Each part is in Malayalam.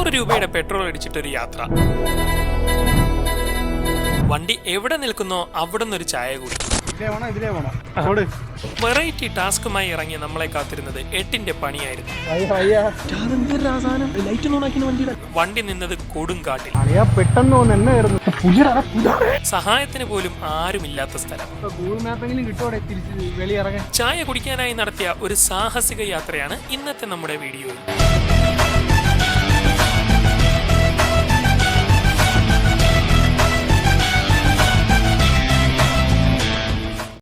100 രൂപയുടെ പെട്രോൾ അടിച്ചിട്ടൊരു യാത്ര. വണ്ടി എവിടെ നിൽക്കുന്നോ അവിടെ നിന്നൊരു ചായ കൂടി. വെറൈറ്റി ടാസ്കുമായി ഇറങ്ങി നമ്മളെ കാത്തിരുന്നത് 8ന്റെ പണിയായിരുന്നു. വണ്ടി നിന്നത് കൊടുങ്കാട്ടിൽ, സഹായത്തിന് പോലും ആരുമില്ലാത്ത സ്ഥലം. ചായ കുടിക്കാനായി നടത്തിയ ഒരു സാഹസിക യാത്രയാണ് ഇന്നത്തെ നമ്മുടെ വീഡിയോയിൽ.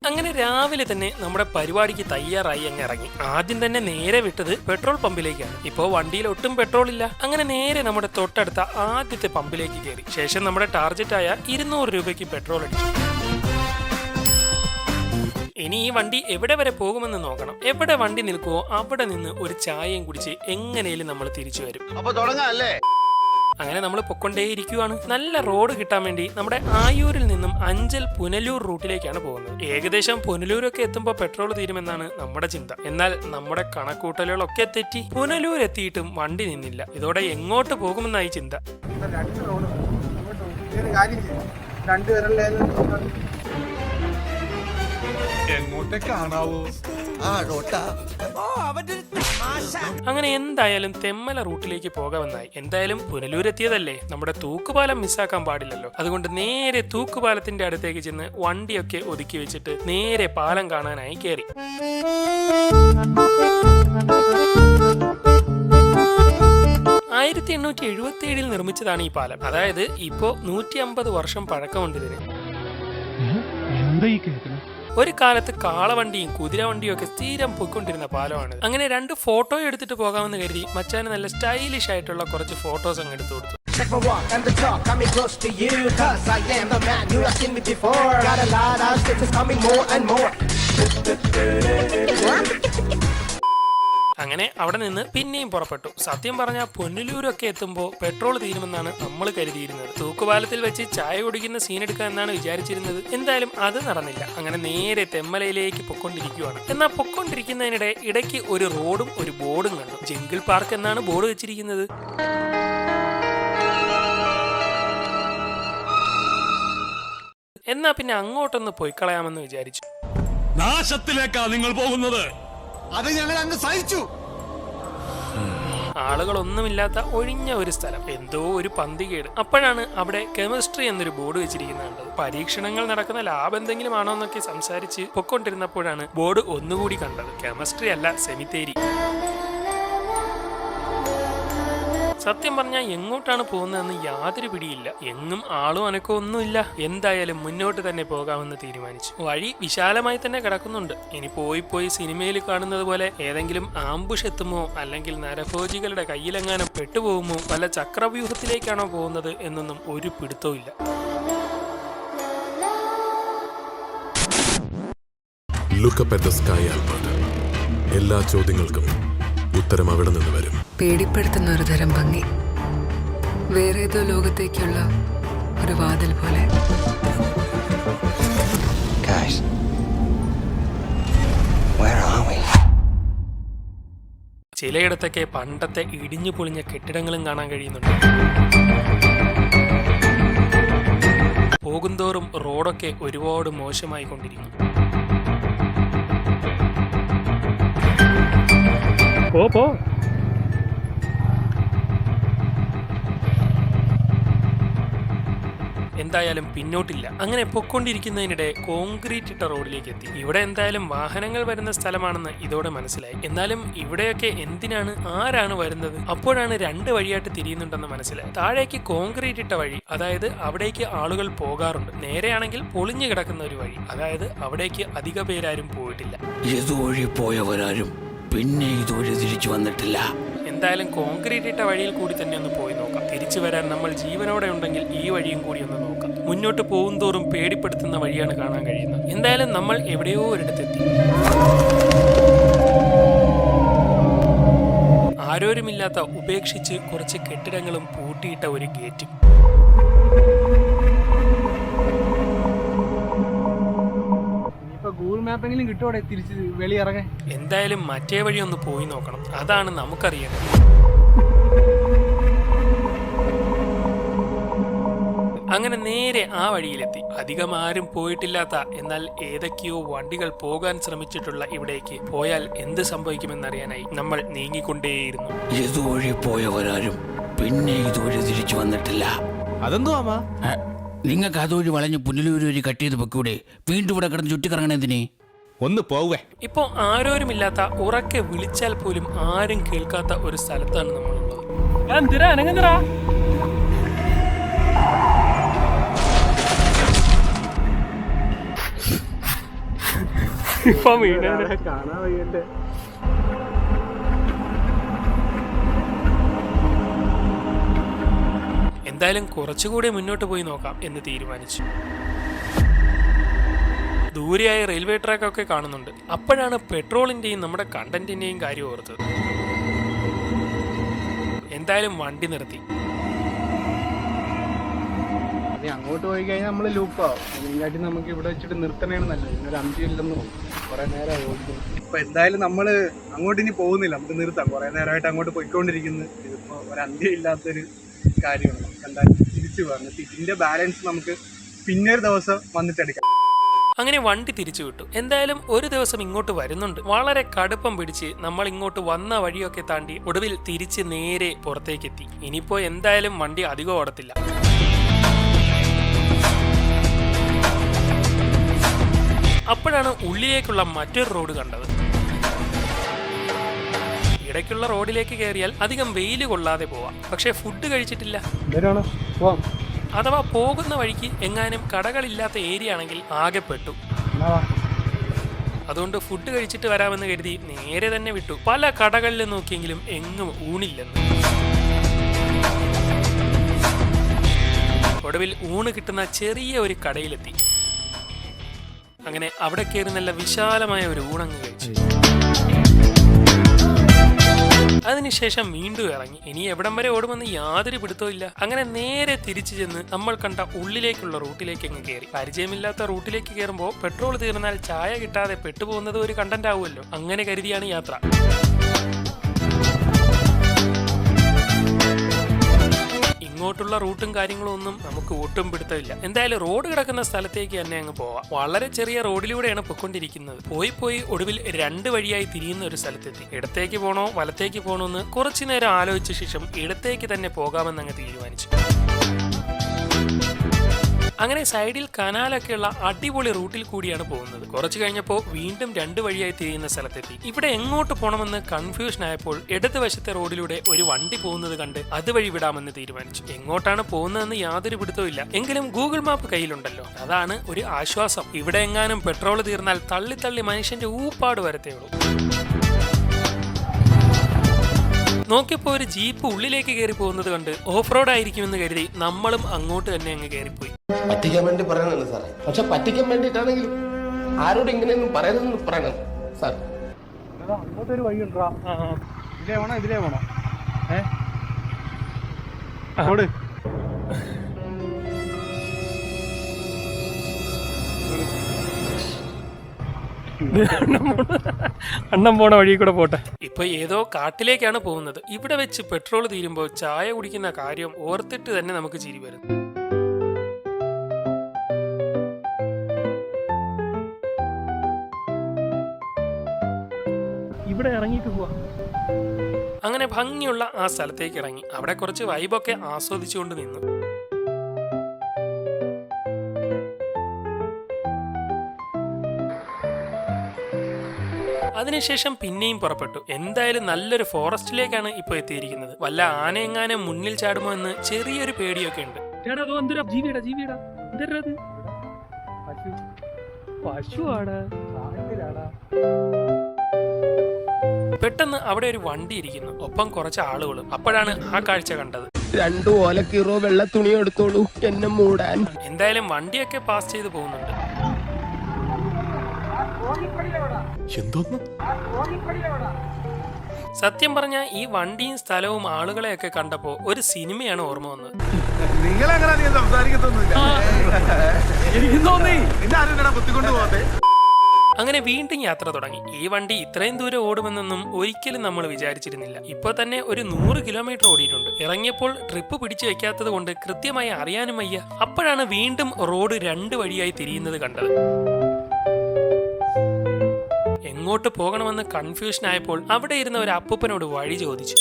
അങ്ങനെ രാവിലെ തന്നെ നമ്മുടെ പരിപാടിക്ക് തയ്യാറായി അങ്ങ് ഇറങ്ങി. ആദ്യം തന്നെ നേരെ വിട്ടത് പെട്രോൾ പമ്പിലേക്കാണ്. ഇപ്പോ വണ്ടിയിൽ ഒട്ടും പെട്രോൾ ഇല്ല. അങ്ങനെ നേരെ നമ്മുടെ തൊട്ടടുത്ത ആദ്യത്തെ പമ്പിലേക്ക് കയറി. ശേഷം നമ്മുടെ ടാർജറ്റായ 200 രൂപയ്ക്ക് പെട്രോൾ അടിച്ചു. ഇനി ഈ വണ്ടി എവിടെ വരെ പോകുമെന്ന് നോക്കണം. എവിടെ വണ്ടി നിൽക്കുവോ അവിടെ നിന്ന് ഒരു ചായയും കുടിച്ച് എങ്ങനെയും നമ്മൾ തിരിച്ചു വരും. അങ്ങനെ നമ്മൾ പൊക്കൊണ്ടേയിരിക്കുവാണ്. നല്ല റോഡ് കിട്ടാൻ വേണ്ടി നമ്മുടെ ആയൂരിൽ നിന്നും അഞ്ചൽ പുനലൂർ റൂട്ടിലേക്കാണ് പോകുന്നത്. ഏകദേശം പുനലൂരൊക്കെ എത്തുമ്പോൾ പെട്രോൾ തീരുമെന്നാണ് നമ്മുടെ ചിന്ത. എന്നാൽ നമ്മുടെ കണക്കൂട്ടലുകളൊക്കെ തെറ്റി. പുനലൂർ എത്തിയിട്ടും വണ്ടി നിന്നില്ല. ഇതോടെ എങ്ങോട്ട് പോകുമെന്നായി ചിന്ത. അങ്ങനെ എന്തായാലും തെമ്മല റൂട്ടിലേക്ക് പോകാമെന്നായി. എന്തായാലും പുനലൂരെത്തിയതല്ലേ, നമ്മുടെ തൂക്കുപാലം മിസ്സാക്കാൻ പാടില്ലല്ലോ. അതുകൊണ്ട് നേരെ തൂക്കുപാലത്തിന്റെ അടുത്തേക്ക് ചെന്ന് വണ്ടിയൊക്കെ ഒതുക്കി വെച്ചിട്ട് നേരെ പാലം കാണാനായി കയറി. 1877 നിർമ്മിച്ചതാണ് ഈ പാലം. അതായത് ഇപ്പോ 150 വർഷം പഴക്കമുണ്ട് ഇതിന്. ഒരു കാലത്ത് കാളവണ്ടിയും കുതിരവണ്ടിയും ഒക്കെ സ്ഥിരം പൊയ്ക്കൊണ്ടിരുന്ന പാലമാണ്. അങ്ങനെ 2 ഫോട്ടോ എടുത്തിട്ട് പോകാമെന്ന് കരുതി മച്ചാന് നല്ല സ്റ്റൈലിഷ് ആയിട്ടുള്ള കുറച്ച് ഫോട്ടോസ് അങ്ങ് എടുത്തു കൊടുത്തു. അങ്ങനെ അവിടെ നിന്ന് പിന്നെയും പുറപ്പെട്ടു. സത്യം പറഞ്ഞാൽ പുനലൂരൊക്കെ എത്തുമ്പോൾ പെട്രോൾ തീരുമെന്നാണ് നമ്മൾ കരുതിയിരുന്നത്. തൂക്കുപാലത്തിൽ വെച്ച് ചായ കുടിക്കുന്ന സീൻ എടുക്കുക എന്നാണ് വിചാരിച്ചിരുന്നത്. എന്തായാലും അത് നടന്നില്ല. അങ്ങനെ നേരെ തെമ്മലയിലേക്ക് പൊക്കൊണ്ടിരിക്കുകയാണ്. എന്നാൽ പൊക്കൊണ്ടിരിക്കുന്നതിനിടെ ഇടയ്ക്ക് ഒരു റോഡും ഒരു ബോർഡും കണ്ടു. ജംഗിൾ പാർക്ക് എന്നാണ് ബോർഡ് വെച്ചിരിക്കുന്നത്. എന്നാ പിന്നെ അങ്ങോട്ടൊന്ന് പോയിക്കളയാമെന്ന് വിചാരിച്ചു. നാശത്തിലേക്കാ നിങ്ങൾ പോകുന്നത്. അത് ഞങ്ങൾ അങ്ങ് സഹിച്ചു. ആളുകളൊന്നുമില്ലാത്ത ഒഴിഞ്ഞ ഒരു സ്ഥലം, എന്തോ ഒരു പന്തികേട്. അപ്പോഴാണ് അവിടെ കെമിസ്ട്രി എന്നൊരു ബോർഡ് വെച്ചിരിക്കുന്നത്. പരീക്ഷണങ്ങൾ നടക്കുന്ന ലാബ് എന്തെങ്കിലും ആണോ എന്നൊക്കെ സംസാരിച്ച് പൊക്കൊണ്ടിരുന്നപ്പോഴാണ് ബോർഡ് ഒന്നുകൂടി കണ്ടത്. കെമിസ്ട്രി അല്ല, സെമിത്തേരി. സത്യം പറഞ്ഞാൽ എങ്ങോട്ടാണ് പോകുന്നതെന്ന് യാതൊരു പിടിയില്ല. എങ്ങും ആളും അനക്കോ ഒന്നുമില്ല. എന്തായാലും മുന്നോട്ട് തന്നെ പോകാമെന്ന് തീരുമാനിച്ചു. വഴി വിശാലമായി തന്നെ കിടക്കുന്നുണ്ട്. ഇനി പോയി സിനിമയിൽ കാണുന്നത് പോലെ ഏതെങ്കിലും ആംബുഷ് എത്തുമോ, അല്ലെങ്കിൽ നരഭോജികളുടെ കയ്യിലെങ്ങാനും പെട്ടുപോകുമോ, വല്ല ചക്രവ്യൂഹത്തിലേക്കാണോ പോകുന്നത് എന്നൊന്നും ഒരു പിടുത്തവും ഇല്ല. Look up at the sky, Albert. എല്ലാ ചോദ്യങ്ങൾക്കും ഉത്തരം അവിടെ നിന്ന് വരും. പേടിപ്പെടുത്തുന്ന ഒരു തരം ഭംഗി, വേറെ ഏതോ ലോകത്തേക്കുള്ള ഒരു വാതിൽ പോലെ. ചിലയിടത്തൊക്കെ പണ്ടത്തെ ഇടിഞ്ഞു പൊളിഞ്ഞ കെട്ടിടങ്ങളും കാണാൻ കഴിയുന്നുണ്ട്. പോകുന്തോറും റോഡൊക്കെ ഒരുപാട് മോശമായി കൊണ്ടിരിക്കുന്നു. പോ എന്തായാലും പിന്നോട്ടില്ല. അങ്ങനെ പൊക്കൊണ്ടിരിക്കുന്നതിനിടെ കോൺക്രീറ്റ് ഇട്ട റോഡിലേക്ക് എത്തി. ഇവിടെ എന്തായാലും വാഹനങ്ങൾ വരുന്ന സ്ഥലമാണെന്ന് ഇതോടെ മനസ്സിലായി. എന്നാലും ഇവിടെയൊക്കെ എന്തിനാണ്, ആരാണ് വരുന്നത്? അപ്പോഴാണ് 2 വഴിയായിട്ട് തിരിയുന്നുണ്ടെന്ന് മനസ്സിലായി. താഴേക്ക് കോൺക്രീറ്റ് ഇട്ട വഴി, അതായത് അവിടേക്ക് ആളുകൾ പോകാറുണ്ട്. നേരെയാണെങ്കിൽ പൊളിഞ്ഞു കിടക്കുന്ന ഒരു വഴി, അതായത് അവിടേക്ക് അധിക പേരാരും പോയിട്ടില്ല. ഇതുവഴി പോയവരാരും പിന്നെ ഇതുവഴി തിരിച്ചു വന്നിട്ടില്ല. എന്തായാലും കോൺക്രീറ്റ് ഇട്ട വഴിയിൽ കൂടി തന്നെ ഒന്ന് പോയി നോക്കാം. തിരിച്ചു വരാൻ നമ്മൾ ജീവനോടെ ഉണ്ടെങ്കിൽ ഈ വഴിയും കൂടി ഒന്ന് നോക്കാം. മുന്നോട്ട് പോകുന്തോറും പേടിപ്പെടുത്തുന്ന വഴിയാണ് കാണാൻ കഴിയുന്നത്. എന്തായാലും നമ്മൾ എവിടെയോ ഒരിടത്തെത്തി. ആരോരുമില്ലാത്ത ഉപേക്ഷിച്ച് കുറച്ച് കെട്ടിടങ്ങളും പൂട്ടിയിട്ട ഒരു ഗേറ്റും. ഗൂഗിൾ മാപ്പെങ്കിലും കിട്ടുമോടെ തിരിച്ച് വെളിയിറങ്ങാൻ? എന്തായാലും മറ്റേ വഴി ഒന്ന് പോയി നോക്കണം. അതാണ് നമുക്കറിയേണ്ടത്. അങ്ങനെ നേരെ ആ വഴിയിലെത്തി. അധികം ആരും പോയിട്ടില്ലാത്ത എന്നാൽ ഏതൊക്കെയോ വണ്ടികൾ പോകാൻ ശ്രമിച്ചിട്ടുള്ള ഇവിടേക്ക് പോയാൽ എന്ത് സംഭവിക്കുമെന്നറിയാനായി നമ്മൾ നീങ്ങിക്കൊണ്ടേയിരുന്നു. ഇതുവഴി പോയവരാരും പിന്നെ ഇതുവഴി തിരിച്ചു വന്നിട്ടില്ല. അതെന്തോ അമ്മ? നിങ്ങൾക്ക് അതുവഴി വളഞ്ഞ് പുനലൂര് വഴി കട്ട് ചെയ്ത് പൊക്കൂടെ? വീണ്ടും ഇവിടെ കിടന്ന് ചുറ്റിക്കറങ്ങണെന്തിനെ? ഒന്ന് പോവേ. ഇപ്പോ ആരോരുമില്ലാത്ത, ഉറക്കെ വിളിച്ചാൽ പോലും ആരും കേൾക്കാത്ത ഒരു സ്ഥലത്താണ് നമ്മളുള്ളത്. എന്തായാലും കുറച്ചുകൂടി മുന്നോട്ട് പോയി നോക്കാം എന്ന് തീരുമാനിച്ചു. ദൂരെയായ റെയിൽവേ ട്രാക്കൊക്കെ കാണുന്നുണ്ട്. അപ്പോഴാണ് പെട്രോളിന്റെയും നമ്മുടെ കണ്ടന്റിന്റെയും കാര്യം ഓർത്തത്. എന്തായാലും വണ്ടി നിർത്തി. അങ്ങോട്ട് പോയി കഴിഞ്ഞാൽ നമ്മള് ലൂപ്പാവും. അതിനെക്കാട്ടി നമുക്ക് ഇവിടെ വെച്ചിട്ട് നിർത്തണേണ് നല്ലത്. ഇന്നൊരു 5 ഇല്ലെന്ന് കുറെ നേരമായി ഓടിക്കുന്നു. ഇപ്പൊ എന്തായാലും നമ്മള് അങ്ങോട്ട് ഇനി പോകുന്നില്ല, നമുക്ക് നിർത്താം. കുറെ നേരമായിട്ട് അങ്ങോട്ട് പോയിക്കൊണ്ടിരിക്കുന്നു. ഇതിപ്പോ ഒരു അന്ത്യം ഇല്ലാത്തൊരു കാര്യമാണ്. നമുക്ക് എന്തായാലും തിരിച്ചു പോകാം. ഇതിന്റെ ബാലൻസ് നമുക്ക് പിന്നെ ഒരു ദിവസം വന്നിട്ടെടുക്കാം. അങ്ങനെ വണ്ടി തിരിച്ചു വിട്ടു. എന്തായാലും ഒരു ദിവസം ഇങ്ങോട്ട് വരുന്നുണ്ട്. വളരെ കടുപ്പം പിടിച്ച് നമ്മൾ ഇങ്ങോട്ട് വന്ന വഴിയൊക്കെ താണ്ടി ഒടുവിൽ തിരിച്ച് നേരെ പുറത്തേക്കെത്തി. ഇനിയിപ്പോ എന്തായാലും വണ്ടി അധികം ഓടത്തില്ല. അപ്പോഴാണ് ഉള്ളിലേക്കുള്ള മറ്റൊരു റോഡ് കണ്ടത്. ഇടയ്ക്കുള്ള റോഡിലേക്ക് കയറിയാൽ അധികം വെയിൽ കൊള്ളാതെ പോവാം. പക്ഷെ ഫുഡ് കഴിച്ചിട്ടില്ല. അഥവാ പോകുന്ന വഴിക്ക് എങ്ങാനും കടകളില്ലാത്ത ഏരിയ ആണെങ്കിൽ ആകെ പെട്ടു. അതുകൊണ്ട് ഫുഡ് കഴിച്ചിട്ട് വരാമെന്ന് കരുതി നേരെ തന്നെ വിട്ടു. പല കടകളിൽ നോക്കിയെങ്കിലും എങ്ങും ഊണില്ലെന്ന്. ഒടുവിൽ ഊണ് കിട്ടുന്ന ചെറിയ ഒരു കടയിലെത്തി. അങ്ങനെ അവിടെ കയറി നല്ല വിശാലമായ ഒരു ഊണങ്ങ് കഴിച്ചു. അതിനുശേഷം വീണ്ടും ഇറങ്ങി. ഇനി എവിടം വരെ ഓടുമെന്ന് യാതൊരു പിടുത്തവും ഇല്ല. അങ്ങനെ നേരെ തിരിച്ചു ചെന്ന് നമ്മൾ കണ്ട ഉള്ളിലേക്കുള്ള റൂട്ടിലേക്ക് അങ്ങ് കയറി. പരിചയമില്ലാത്ത റൂട്ടിലേക്ക് കയറുമ്പോൾ പെട്രോൾ തീർന്നാൽ ചായ കിട്ടാതെ പെട്ടുപോകുന്നത് ഒരു കണ്ടന്റ് ആവുമല്ലോ. അങ്ങനെ കരുതിയാണ് യാത്ര. ഇങ്ങോട്ടുള്ള റൂട്ടും കാര്യങ്ങളും ഒന്നും നമുക്ക് ഒട്ടും പിടുത്തമില്ല. എന്തായാലും റോഡ് കിടക്കുന്ന സ്ഥലത്തേക്ക് തന്നെ അങ്ങ് പോവാം. വളരെ ചെറിയ റോഡിലൂടെയാണ് പൊയ്ക്കൊണ്ടിരിക്കുന്നത്. പോയി ഒടുവിൽ 2 വഴിയായി തിരിയുന്ന ഒരു സ്ഥലത്തെത്തി. ഇടത്തേക്ക് പോണോ വലത്തേക്ക് പോണോ എന്ന് കുറച്ചു നേരം ആലോചിച്ച ശേഷം ഇടത്തേക്ക് തന്നെ പോകാമെന്നങ്ങ് തീരുമാനിച്ചു. അങ്ങനെ സൈഡിൽ കനാലൊക്കെയുള്ള അടിപൊളി റൂട്ടിൽ കൂടിയാണ് പോകുന്നത്. കുറച്ചു കഴിഞ്ഞപ്പോൾ വീണ്ടും 2 വഴിയായി തിരിയുന്ന സ്ഥലത്തെത്തി. ഇവിടെ എങ്ങോട്ട് പോകണമെന്ന് കൺഫ്യൂഷൻ ആയപ്പോൾ ഇടതുവശത്തെ റോഡിലൂടെ ഒരു വണ്ടി പോകുന്നത് കണ്ട് അതുവഴി വിടാമെന്ന് തീരുമാനിച്ചു. എങ്ങോട്ടാണ് പോകുന്നതെന്ന് യാതൊരു പിടുത്തവും. എങ്കിലും ഗൂഗിൾ മാപ്പ് കയ്യിലുണ്ടല്ലോ, അതാണ് ഒരു ആശ്വാസം. ഇവിടെ എങ്ങാനും പെട്രോൾ തീർന്നാൽ തള്ളി മനുഷ്യന്റെ ഊപ്പാട് വരത്തേ ഉള്ളൂ. നോക്കിയപ്പോൾ ഒരു ജീപ്പ് ഉള്ളിലേക്ക് കയറി പോകുന്നത് കണ്ട് ഓഫ് റോഡ് ആയിരിക്കുമെന്ന് കരുതി നമ്മളും അങ്ങോട്ട് തന്നെ അങ്ങ് കയറിപ്പോയി. പറ്റിക്കാൻ വേണ്ടി പറയുന്നുണ്ട് സാറേ. പക്ഷെ പറ്റിക്കാൻ വേണ്ടിയിട്ടാണെങ്കിലും ആരോട് ഇങ്ങനെയൊന്നും പറയുന്നതെന്ന് പറയണം സാർ. അങ്ങോട്ടൊരു വഴി ഉണ്ടോ? ഇതിലേ വേണോ? ഓട്. അണ്ണം പോണ വഴി കൂടെ പോട്ടെ. ഇപ്പൊ ഏതോ കാട്ടിലേക്കാണ് പോകുന്നത്. ഇവിടെ വെച്ച് പെട്രോൾ തീരുമ്പോൾ ചായ കുടിക്കുന്ന കാര്യം ഓർത്തിട്ട് തന്നെ നമുക്ക് ചിരി വരും. ഇവിടെ ഇറങ്ങിയിട്ട് പോവാ. അങ്ങനെ ഭംഗിയുള്ള ആ സ്ഥലത്തേക്ക് ഇറങ്ങി. അവിടെ കുറച്ച് വൈബൊക്കെ ആസ്വദിച്ചുകൊണ്ട് നിന്നു. അതിനുശേഷം പിന്നെയും പുറപ്പെട്ടു. എന്തായാലും നല്ലൊരു ഫോറസ്റ്റിലേക്കാണ് ഇപ്പൊ എത്തിയിരിക്കുന്നത്. വല്ല ആനയെങ്ങാനും മുന്നിൽ ചാടുമോ എന്ന് ചെറിയൊരു പേടിയൊക്കെ ഉണ്ട്. പെട്ടെന്ന് അവിടെ ഒരു വണ്ടി ഇരിക്കുന്നു, ഒപ്പം കുറച്ച് ആളുകളും. അപ്പോഴാണ് ആ കാഴ്ച കണ്ടത്. 2 ഓലക്കീറോ വെള്ള തുണി എടുത്തോളൂ എന്നെ മൂടാൻ. എന്തായാലും വണ്ടിയൊക്കെ പാസ് ചെയ്ത് പോകുന്നുണ്ട്. സത്യം പറഞ്ഞ ഈ വണ്ടിയും സ്ഥലവും ആളുകളെയൊക്കെ കണ്ടപ്പോ ഒരു സിനിമയാണ് ഓർമ്മ വന്നത്. നിങ്ങളെങ്ങനെ സംസാരിക്കത്തൊന്നുമില്ല. ബുദ്ധിക്കൊണ്ട് പോകട്ടെ. അങ്ങനെ വീണ്ടും യാത്ര തുടങ്ങി. ഈ വണ്ടി ഇത്രയും ദൂരം ഓടുമെന്നൊന്നും ഒരിക്കലും നമ്മൾ വിചാരിച്ചിരുന്നില്ല. ഇപ്പൊ തന്നെ ഒരു 100 കിലോമീറ്റർ ഓടിയിട്ടുണ്ട്. ഇറങ്ങിയപ്പോൾ ട്രിപ്പ് പിടിച്ചു വെക്കാത്തത് കൊണ്ട് കൃത്യമായി അറിയാനും വയ്യ. അപ്പോഴാണ് വീണ്ടും റോഡ് 2 വഴിയായി തിരിയുന്നത് കണ്ടത്. എങ്ങോട്ട് പോകണമെന്ന് കൺഫ്യൂഷൻ ആയപ്പോൾ അവിടെ ഇരുന്ന ഒരു അപ്പൂപ്പനോട് വഴി ചോദിച്ചു.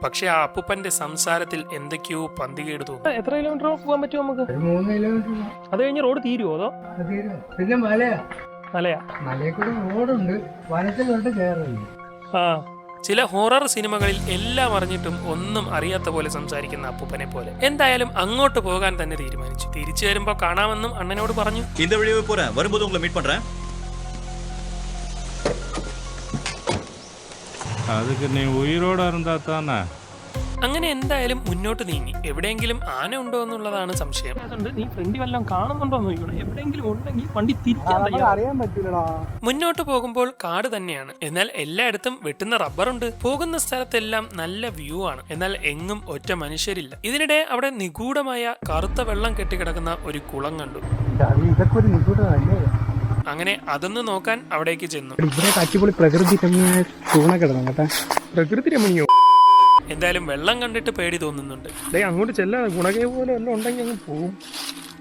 പക്ഷെ ആ അപ്പൂപ്പന്റെ സംസാരത്തിൽ എന്തൊക്കെയോ പന്തികേട് തോന്നി. എത്ര കിലോമീറ്റർ പോകാൻ പറ്റും നമുക്ക്? 3 കിലോമീറ്റർ. അത് കഴിഞ്ഞ് റോഡ് തീരുമോ അതോ? പിന്നെ മലയാ മലയാ കൂടെ റോഡുണ്ട്, വനത്തിലോട്ട് കയറില്ല. ആ, ചില ഹൊറർ സിനിമകളിൽ എല്ലാം അറിഞ്ഞിട്ടും ഒന്നും അറിയാത്ത പോലെ സംസാരിക്കുന്ന അപ്പൂപ്പനെ പോലെ. എന്തായാലും അങ്ങോട്ട് പോകാൻ തന്നെ തീരുമാനിച്ചു. തിരിച്ചു വരുമ്പോ കാണാമെന്നും അണ്ണനോട് പറഞ്ഞു. இந்த வழியே போறேன், வரும்போது உங்களை மீட் பண்றேன். அதுக்கு நீ உயிரோட இருந்தா தானே. അങ്ങനെ എന്തായാലും മുന്നോട്ട് നീങ്ങി. എവിടെയെങ്കിലും ആന ഉണ്ടോ എന്നുള്ളതാണ് സംശയം. നീ ഫ്രണ്ടി വല്ലതും കാണുന്നുണ്ടോ എന്ന് നോക്കണം. എവിടെയെങ്കിലും ഉണ്ടെങ്കിൽ വണ്ടി അറിയാൻ പറ്റില്ലടാ. മുന്നോട്ട് പോകുമ്പോൾ കാട് തന്നെയാണ്. എന്നാൽ എല്ലായിടത്തും വെട്ടുന്ന റബ്ബറുണ്ട്. പോകുന്ന സ്ഥലത്തെല്ലാം നല്ല വ്യൂ ആണ്. എന്നാൽ എങ്ങും ഒറ്റ മനുഷ്യരില്ല. ഇതിനിടെ അവിടെ നിഗൂഢമായ കറുത്ത വെള്ളം കെട്ടിക്കിടക്കുന്ന ഒരു കുളം കണ്ടു. ഇതൊക്കെ ഒരു നിഗൂഢമല്ലേ? അങ്ങനെ അതൊന്ന് നോക്കാൻ അവിടേക്ക് ചെന്നു. ഇവിടെ അടിപൊളി പ്രകൃതി രമണീയമായ തൂണ കിടന്നു കേട്ടാ. പ്രകൃതി രമണീയോ? എന്തായാലും വെള്ളം കണ്ടിട്ട് പേടി തോന്നുന്നുണ്ട്. അങ്ങോട്ട് ചെല്ലാതെ ഗുണകേ പോലെ എല്ലാം ഉണ്ടെങ്കിൽ അങ്ങ് പോകും.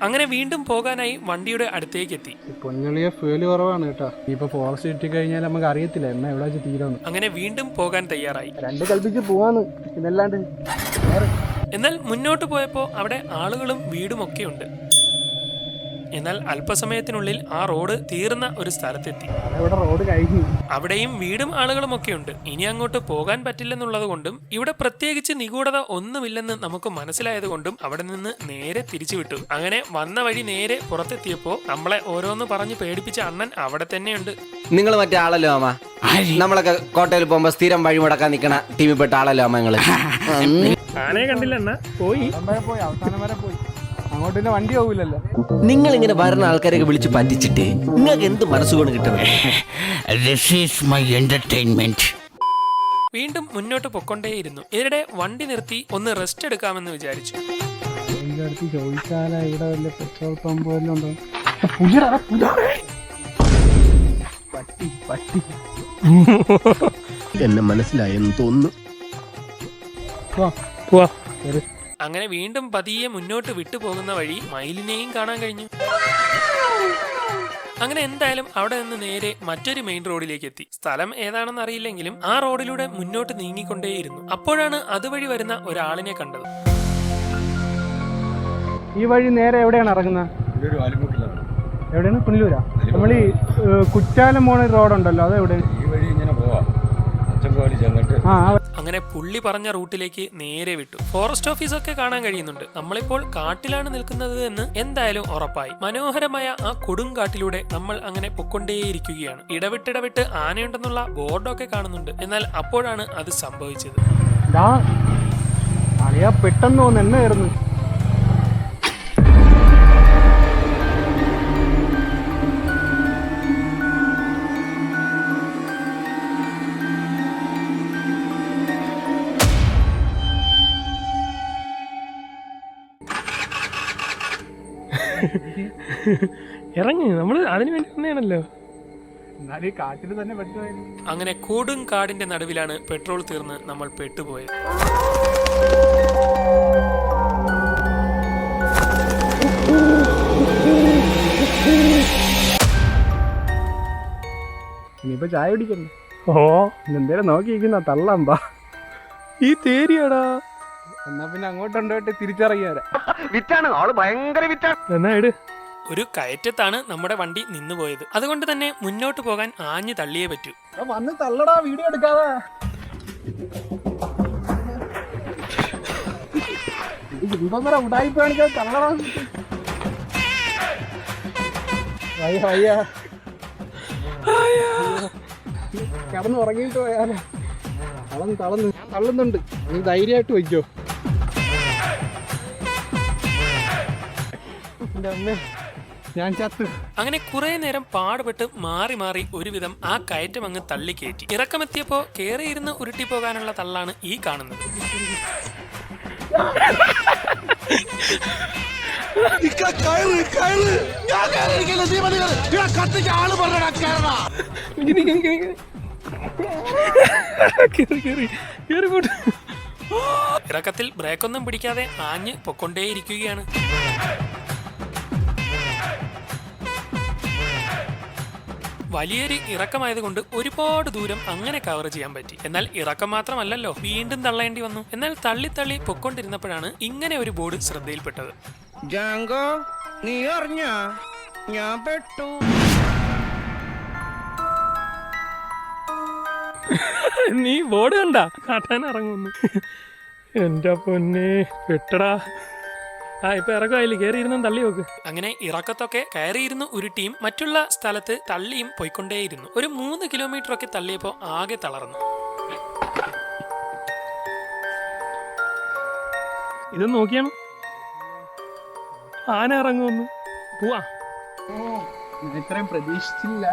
അങ്ങനെ വീണ്ടും പോകാനായി വണ്ടിയുടെ അടുത്തേക്ക് എത്തി. പൊന്നളിയ ഫ്യൂല് കുറവാണ് കേട്ടോ. ഇപ്പൊ ഫോറസ്റ്റ് കിട്ടി കഴിഞ്ഞാൽ നമുക്ക് അറിയത്തില്ല എന്നാ എവിടെ വെച്ച് തീരാന്ന്. അങ്ങനെ വീണ്ടും പോകാൻ തയ്യാറായി. 2 കൽപ്പിച്ച് പോവാന്ന്, ഇതല്ലാണ്ട്. എന്നാൽ മുന്നോട്ട് പോയപ്പോ അവിടെ ആളുകളും വീടും ഒക്കെ ഉണ്ട്. എന്നാൽ അല്പസമയത്തിനുള്ളിൽ ആ റോഡ് തീർന്ന ഒരു സ്ഥലത്തെത്തി. റോഡ് കഴിഞ്ഞു. അവിടെയും വീടും ആളുകളും ഒക്കെ ഉണ്ട്. ഇനി അങ്ങോട്ട് പോകാൻ പറ്റില്ലെന്നുള്ളത് കൊണ്ടും ഇവിടെ പ്രത്യേകിച്ച് നിഗൂഢത ഒന്നുമില്ലെന്ന് നമുക്ക് മനസ്സിലായത് കൊണ്ടും അവിടെ നിന്ന് നേരെ തിരിച്ചു വിട്ടു. അങ്ങനെ വന്ന വഴി നേരെ പുറത്തെത്തിയപ്പോ നമ്മളെ ഓരോന്ന് പറഞ്ഞ് പേടിപ്പിച്ച അണ്ണൻ അവിടെ തന്നെയുണ്ട്. നിങ്ങൾ മറ്റേ ആളല്ലോ അമ്മ, നമ്മളൊക്കെ കോട്ടയിൽ പോകുമ്പോ സ്ഥിരം വഴി മുടക്കാൻ നിക്കണ ടീമിൽപ്പെട്ട ആളല്ലോ അമ്മ നിങ്ങള്. ആനയെ കണ്ടില്ല അണ്ണ. പോയി അവസാനം വരെ പോയി. അങ്ങോട്ട് പിന്നെ വണ്ടി പോകില്ലല്ലോ. നിങ്ങൾ ഇങ്ങനെ വരുന്ന ആൾക്കാരെയൊക്കെ വിളിച്ച് പറ്റിച്ചിട്ട് നിങ്ങൾക്ക് എന്ത് മനസ്സുകൊണ്ട് കിട്ടുന്നത്? This is my entertainment. വീണ്ടും മുന്നോട്ട് പൊക്കൊണ്ടേയിരുന്നു. ഇതിനിടെ വണ്ടി നിർത്തി ഒന്ന് റെസ്റ്റ് എടുക്കാമെന്ന് വിചാരിച്ചു. എന്റെ അടുത്ത് ചോദിച്ചാലാ ഇവിടെ വല്ല പെട്രോൾ പമ്പ് വല്ലതും ഉണ്ടോ? പട്ടി എന്നെ മനസ്സിലായെന്ന് തോന്നുന്നു. അങ്ങനെ വീണ്ടും പതിയെ മുന്നോട്ട് വിട്ടുപോകുന്ന വഴി മയിലിനെയും കാണാൻ കഴിഞ്ഞു. അങ്ങനെ എന്തായാലും അവിടെ നിന്ന് നേരെ മറ്റൊരു മെയിൻ റോഡിലേക്ക് എത്തി. സ്ഥലം ഏതാണെന്ന് അറിയില്ലെങ്കിലും ആ റോഡിലൂടെ മുന്നോട്ട് നീങ്ങിക്കൊണ്ടേയിരുന്നു. അപ്പോഴാണ് അതുവഴി വരുന്ന ഒരാളിനെ കണ്ടത്. ഈ വഴി നേരെ എവിടെയാണ് ഇറങ്ങുന്നത്? എവിടെയാണ്? പുനലൂരാ? നമ്മൾ ഈ കുറ്റാലം പോണ റോഡുണ്ടല്ലോ, അതെവിടെ? അങ്ങനെ പുള്ളി പറഞ്ഞ റൂട്ടിലേക്ക് നേരെ വിട്ടു. ഫോറസ്റ്റ് ഓഫീസൊക്കെ കാണാൻ കഴിയുന്നുണ്ട്. നമ്മളിപ്പോൾ കാട്ടിലാണ് നിൽക്കുന്നത് എന്ന് എന്തായാലും ഉറപ്പായി. മനോഹരമായ ആ കൊടുങ്കാട്ടിലൂടെ നമ്മൾ അങ്ങനെ പൊക്കൊണ്ടേയിരിക്കുകയാണ്. ഇടവിട്ടിടവിട്ട് ആനയുണ്ടെന്നുള്ള ബോർഡൊക്കെ കാണുന്നുണ്ട്. എന്നാൽ അപ്പോഴാണ് അത് സംഭവിച്ചത്. പെട്ടെന്ന് തോന്നുന്നു എന്നായിരുന്നു. ഇറങ്ങി നമ്മൾ അതിനു വേണ്ടി തന്നെയാണല്ലോ. കാട്ടിൽ തന്നെ പെട്ടുപോയത്. അങ്ങനെ കൊടും കാടിന്റെ നടുവിലാണ് പെട്രോൾ തീർന്ന് നമ്മൾ പെട്ടുപോയത്. ഇനിയിപ്പോ ചായ കുടിക്കണ്ടേ? എന്തേലും നോക്കിയിരിക്കുന്ന തള്ളാമ്പാ. ഈ തേരിയാടാ. എന്നാ പിന്നെ അങ്ങോട്ടുണ്ടോട്ട് തിരിച്ചിറങ്ങിയാരാ. വിറ്റാണ് ആള്, ഭയങ്കര വിറ്റാണ്. എന്നാ ഇട്. ഒരു കയറ്റത്താണ് നമ്മുടെ വണ്ടി നിന്നുപോയത്. അതുകൊണ്ട് തന്നെ മുന്നോട്ട് പോകാൻ ആഞ്ഞു തള്ളിയേ പറ്റൂ. വന്ന് തള്ളടാ, വീഡിയോ എടുക്കാതെ. ഉടായിപ്പ് കാണിക്കാതെ തള്ളടാ. കിടന്ന് ഉറങ്ങിയിട്ട് പോയാലോ? തള്ളുന്നുണ്ട്. നീ ധൈര്യമായിട്ട് വയ്ക്കോ. ഞാൻ ചത്ത്. അങ്ങനെ കുറെ നേരം പാടുപെട്ട് മാറി മാറി ഒരുവിധം ആ കയറ്റം അങ്ങ് തള്ളിക്കയറ്റി. ഇറക്കമെത്തിയപ്പോ കേറിയിരുന്ന് ഉരുട്ടി പോകാനുള്ള തള്ളാണ് ഈ കാണുന്നത്. ഇറക്കത്തിൽ ബ്രേക്കൊന്നും പിടിക്കാതെ ആഞ്ഞ് പൊക്കൊണ്ടേയിരിക്കുകയാണ്. വലിയൊരു ഇറക്കമായതുകൊണ്ട് ഒരുപാട് ദൂരം അങ്ങനെ കവർ ചെയ്യാൻ പറ്റി. എന്നാൽ ഇറക്കം മാത്രമല്ലല്ലോ, വീണ്ടും തള്ളേണ്ടി വന്നു. എന്നാൽ തള്ളി തള്ളി പൊക്കൊണ്ടിരുന്നപ്പോഴാണ് ഇങ്ങനെ ഒരു ബോർഡ് ശ്രദ്ധയിൽപ്പെട്ടത്. ജാങ്കോ, നീ അറിഞ്ഞ ഞാൻ പെട്ടു. നീ ബോർഡ് കണ്ട കാട്ടാൻ ഇറങ്ങുന്നു. എന്റെ പൊന്നെ പെട്ടടാ. ഇപ്പൊ ഇറക്കമായില്ലേ, കയറിയിരുന്നും തള്ളി നോക്ക്. അങ്ങനെ ഇറക്കത്തൊക്കെ കയറിയിരുന്നു ഒരു ടീം, മറ്റുള്ള സ്ഥലത്ത് തള്ളിയും പോയിക്കൊണ്ടേയിരുന്നു. ഒരു 3 കിലോമീറ്റർ ഒക്കെ തള്ളിയപ്പോ ആകെ തളർന്നു. ഇത് നോക്കിയാണ് ആന ഇറങ്ങുന്നു. പോവാ, ഇത്രയും പ്രതീക്ഷിച്ചില്ല.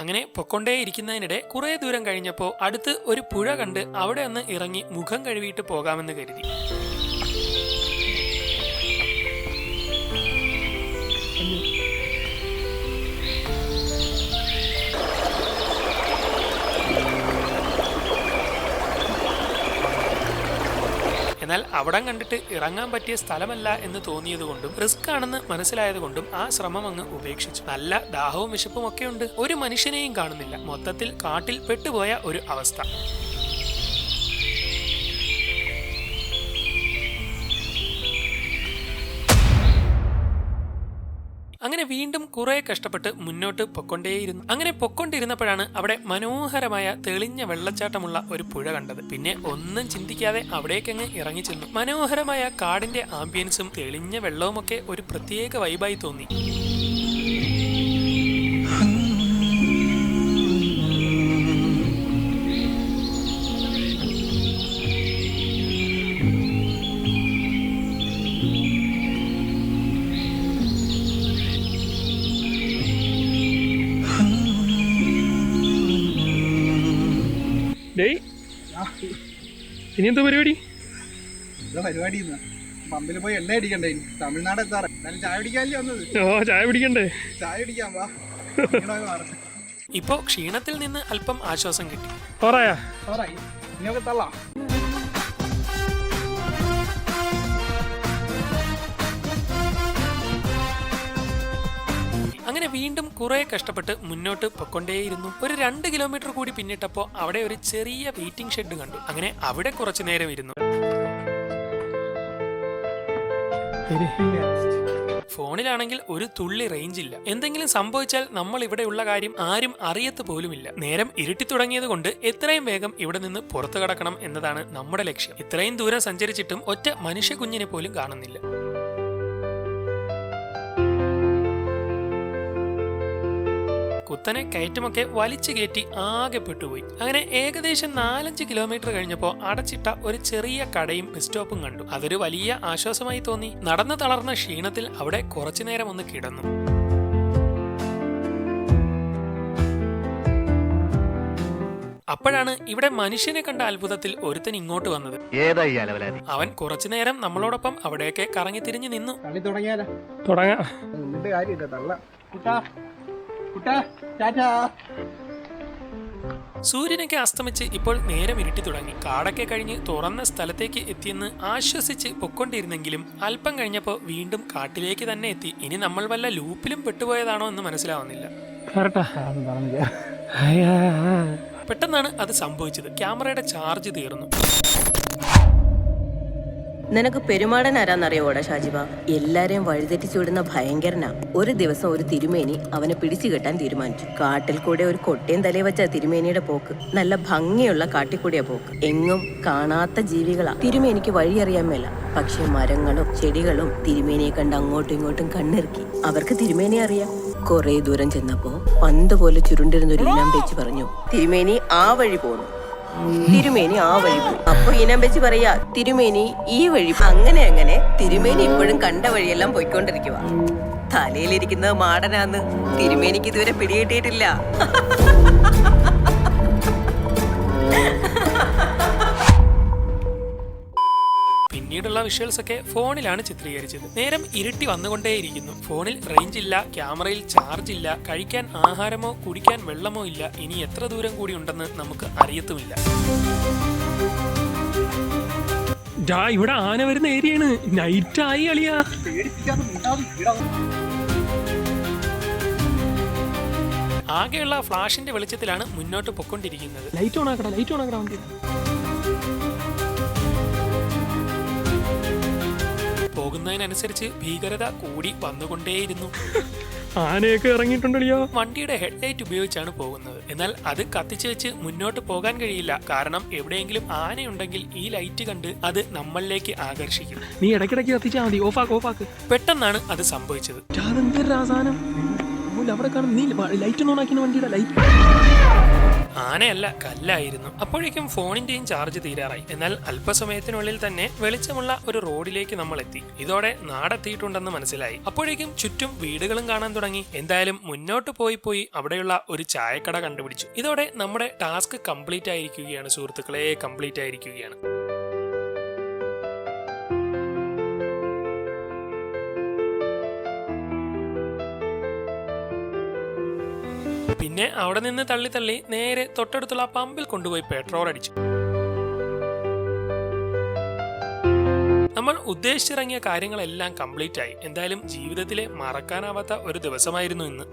അങ്ങനെ പൊക്കൊണ്ടേയിരിക്കുന്നതിനിടെ കുറെ ദൂരം കഴിഞ്ഞപ്പോൾ അടുത്ത് ഒരു പുഴ കണ്ട് അവിടെ ഒന്ന് ഇറങ്ങി മുഖം കഴുകിയിട്ട് പോകാമെന്ന് കരുതി. എന്നാൽ അവിടം കണ്ടിട്ട് ഇറങ്ങാൻ പറ്റിയ സ്ഥലമല്ല എന്ന് തോന്നിയതുകൊണ്ടും റിസ്ക് ആണെന്ന് മനസ്സിലായതുകൊണ്ടും ആ ശ്രമം അങ്ങ് ഉപേക്ഷിച്ചു. നല്ല ദാഹവും വിശപ്പും ഒക്കെ ഉണ്ട്, ഒരു മനുഷ്യനെയും കാണുന്നില്ല. മൊത്തത്തിൽ കാട്ടിൽ പെട്ടുപോയ ഒരു അവസ്ഥ. അങ്ങനെ വീണ്ടും കുറെ കഷ്ടപ്പെട്ട് മുന്നോട്ട് പൊക്കൊണ്ടേയിരുന്നു. അങ്ങനെ പൊക്കൊണ്ടിരുന്നപ്പോഴാണ് അവിടെ മനോഹരമായ തെളിഞ്ഞ വെള്ളച്ചാട്ടമുള്ള ഒരു പുഴ കണ്ടത്. പിന്നെ ഒന്നും ചിന്തിക്കാതെ അവിടേക്കങ്ങ് ഇറങ്ങി ചെന്നു. മനോഹരമായ കാടിന്റെ ആംബിയൻസും തെളിഞ്ഞ വെള്ളവുമൊക്കെ ഒരു പ്രത്യേക വൈബായി തോന്നി. ഇനി എന്താ പരിപാടി? പരിപാടി പമ്പിൽ പോയി എണ്ണ അടിക്കണ്ടേ, തമിഴ്നാട് എത്താറ്. എന്നാലും ചായ പിടിക്കാനല്ലേ വന്നത്. ചായ പിടിക്കണ്ടേ? ചായ പിടിക്കാൻ വാ. ഇപ്പോ ക്ഷീണത്തിൽ നിന്ന് അല്പം ആശ്വാസം കിട്ടി. ഇനിയൊക്കെ തള്ളാം. അങ്ങനെ വീണ്ടും കുറെ കഷ്ടപ്പെട്ട് മുന്നോട്ട് പൊക്കൊണ്ടേയിരുന്നു. ഒരു 2 കിലോമീറ്റർ കൂടി പിന്നിട്ടപ്പോ അവിടെ ഒരു ചെറിയ വെയിറ്റിംഗ് ഷെഡ് കണ്ടു. അങ്ങനെ അവിടെ കുറച്ചു നേരം ഇരുന്നു. ഫോണിലാണെങ്കിൽ ഒരു തുള്ളി റേഞ്ച് ഇല്ല. എന്തെങ്കിലും സംഭവിച്ചാൽ നമ്മൾ ഇവിടെയുള്ള കാര്യം ആരും അറിയത്ത് പോലുമില്ല. നേരം ഇരുട്ടി തുടങ്ങിയത് കൊണ്ട് എത്രയും വേഗം ഇവിടെ നിന്ന് പുറത്തു കടക്കണം എന്നതാണ് നമ്മുടെ ലക്ഷ്യം. ഇത്രയും ദൂരം സഞ്ചരിച്ചിട്ടും ഒറ്റ മനുഷ്യ കുഞ്ഞിനെ പോലും കാണുന്നില്ല. കുത്തനെ കയറ്റുമൊക്കെ വലിച്ചു കയറ്റി ആകെ പെട്ടുപോയി. അങ്ങനെ ഏകദേശം 4-5 കിലോമീറ്റർ കഴിഞ്ഞപ്പോൾ അടച്ചിട്ട ഒരു ചെറിയ കടയും ബസ് സ്റ്റോപ്പും കണ്ടു. അതൊരു വലിയ ആശ്വാസമായി തോന്നി. നടന്നു തളർന്ന ക്ഷീണത്തിൽ അവിടെ കുറച്ചു നേരം ഒന്ന് കിടന്നു. അപ്പോഴാണ് ഇവിടെ മനുഷ്യനെ കണ്ട അത്ഭുതത്തിൽ ഒരുത്തൻ ഇങ്ങോട്ട് വന്നത്. അവൻ കുറച്ചുനേരം നമ്മളോടൊപ്പം അവിടെയൊക്കെ കറങ്ങി തിരിഞ്ഞു നിന്നു. തുടങ്ങാം. സൂര്യനൊക്കെ അസ്തമിച്ച് ഇപ്പോൾ നേരം ഇരുട്ടി തുടങ്ങി. കാടൊക്കെ കഴിഞ്ഞ് തുറന്ന സ്ഥലത്തേക്ക് എത്തിയെന്ന് ആശ്വസിച്ച് പൊക്കൊണ്ടിരുന്നെങ്കിലും അല്പം കഴിഞ്ഞപ്പോൾ വീണ്ടും കാട്ടിലേക്ക് തന്നെ എത്തി. ഇനി നമ്മൾ വല്ല ലൂപ്പിലും പെട്ടുപോയതാണോ എന്ന് മനസ്സിലാവുന്നില്ല. പെട്ടെന്നാണ് അത് സംഭവിച്ചത്. ക്യാമറയുടെ ചാർജ് തീർന്നു. നിനക്ക് പെരുമാടൻ ആരാന്നറിയോടാ ഷാജിബ? എല്ലാരെയും വഴിതെറ്റിച്ചു വിടുന്ന ഭയങ്കരനാ. ഒരു ദിവസം ഒരു തിരുമേനി അവനെ പിടിച്ചു കെട്ടാൻ തീരുമാനിച്ചു. കാട്ടിൽ കൂടെ ഒരു കൊട്ടയും തലയിൽ വെച്ച തിരുമേനിയുടെ പോക്ക്. നല്ല ഭംഗിയുള്ള കാട്ടിക്കൂടിയ പോക്ക്. എങ്ങും കാണാത്ത ജീവികളാ. തിരുമേനിക്ക് വഴിയറിയാൻ മേല. പക്ഷെ മരങ്ങളും ചെടികളും തിരുമേനിയെ കണ്ട് അങ്ങോട്ടും ഇങ്ങോട്ടും കണ്ണിറുക്കി. അവർക്ക് തിരുമേനിയെ അറിയാം. കുറെ ദൂരം ചെന്നപ്പോ പന്ത് പോലെ ചുരുണ്ടിരുന്ന ഒരു ഇനം വെച്ച് പറഞ്ഞു, തിരുമേനി ആ വഴി പോന്നു. തിരുമേനി ആ വഴി പോയി. അപ്പൊ ഇനം വെച്ച് പറയാ, തിരുമേനി ഈ വഴി. അങ്ങനെ തിരുമേനി ഇപ്പോഴും കണ്ട വഴിയെല്ലാം പോയിക്കൊണ്ടിരിക്കുക. തലയിലിരിക്കുന്നത് മാടനാന്ന് തിരുമേനിക്ക് ഇതുവരെ പിടികിട്ടിയിട്ടില്ല. പിന്നീടുള്ള വിഷ്വൽസ് ഒക്കെ ഫോണിലാണ് ചിത്രീകരിച്ചത്. നേരം ഇരുട്ടി വന്നുകൊണ്ടേയിരിക്കുന്നു. ഫോണിൽ റേഞ്ച് ഇല്ല, ക്യാമറയിൽ ചാർജ് ഇല്ല, കഴിക്കാൻ ആഹാരമോ കുടിക്കാൻ വെള്ളമോ ഇല്ല. ഇനി എത്ര ദൂരം കൂടി ഉണ്ടെന്ന് നമുക്ക് അറിയത്തുമില്ല. ഇവിടെ ആന വരുന്ന ഏരിയയാണ്. നൈറ്റ് ആയി അളിയാ. ആകെയുള്ള ഫ്ലാഷിന്റെ വെളിച്ചത്തിലാണ് മുന്നോട്ട് പൊക്കൊണ്ടിരിക്കുന്നത്. ലൈറ്റ് ഓൺ ആക്കടാ, ലൈറ്റ് ഓൺ ആക്കടാ വണ്ടി. പോകുന്നതിനനുസരിച്ച് ഭീകരത കൂടി വന്നുകൊണ്ടേയിരുന്നു. ആനയൊക്കെ ഇറങ്ങിയിട്ടുണ്ടല്ലോ. വണ്ടിയുടെ ഹെഡ്ലൈറ്റ് ഉപയോഗിച്ചാണ് പോകുന്നത്. എന്നാൽ അത് കത്തിച്ചു വെച്ച് മുന്നോട്ട് പോകാൻ കഴിയില്ല. കാരണം എവിടെയെങ്കിലും ആനയുണ്ടെങ്കിൽ ഈ ലൈറ്റ് കണ്ട് അത് നമ്മളിലേക്ക് ആകർഷിക്കും. നീ ഇടയ്ക്കിടയ്ക്ക് കത്തിച്ചാൽ മതി. ഓഫാക്ക്. പെട്ടെന്നാണ് അത് സംഭവിച്ചത്. അവിടെ കാണും. നീ ലൈറ്റ് ഓൺ ആക്കിയ വണ്ടിയുടെ ലൈറ്റ് ആനയല്ല, കല്ലായിരുന്നു. അപ്പോഴേക്കും ഫോണിന്റെയും ചാർജ് തീരാറായി. എന്നാൽ അല്പസമയത്തിനുള്ളിൽ തന്നെ വെളിച്ചമുള്ള ഒരു റോഡിലേക്ക് നമ്മൾ എത്തി. ഇതോടെ നാടെത്തിയിട്ടുണ്ടെന്ന് മനസ്സിലായി. അപ്പോഴേക്കും ചുറ്റും വീടുകളും കാണാൻ തുടങ്ങി. എന്തായാലും മുന്നോട്ട് പോയി അവിടെയുള്ള ഒരു ചായക്കട കണ്ടുപിടിച്ചു. ഇതോടെ നമ്മുടെ ടാസ്ക് കംപ്ലീറ്റ് ആയിരിക്കുകയാണ് സുഹൃത്തുക്കളെ, കംപ്ലീറ്റ് ആയിരിക്കുകയാണ്. പിന്നെ അവിടെ നിന്ന് തള്ളി നേരെ തൊട്ടടുത്തുള്ള പമ്പിൽ കൊണ്ടുപോയി പെട്രോൾ അടിച്ചു. നമ്മൾ ഉദ്ദേശിച്ചിറങ്ങിയ കാര്യങ്ങളെല്ലാം കംപ്ലീറ്റ് ആയി. എന്തായാലും ജീവിതത്തിലെ മറക്കാനാവാത്ത ഒരു ദിവസമായിരുന്നു ഇന്ന്.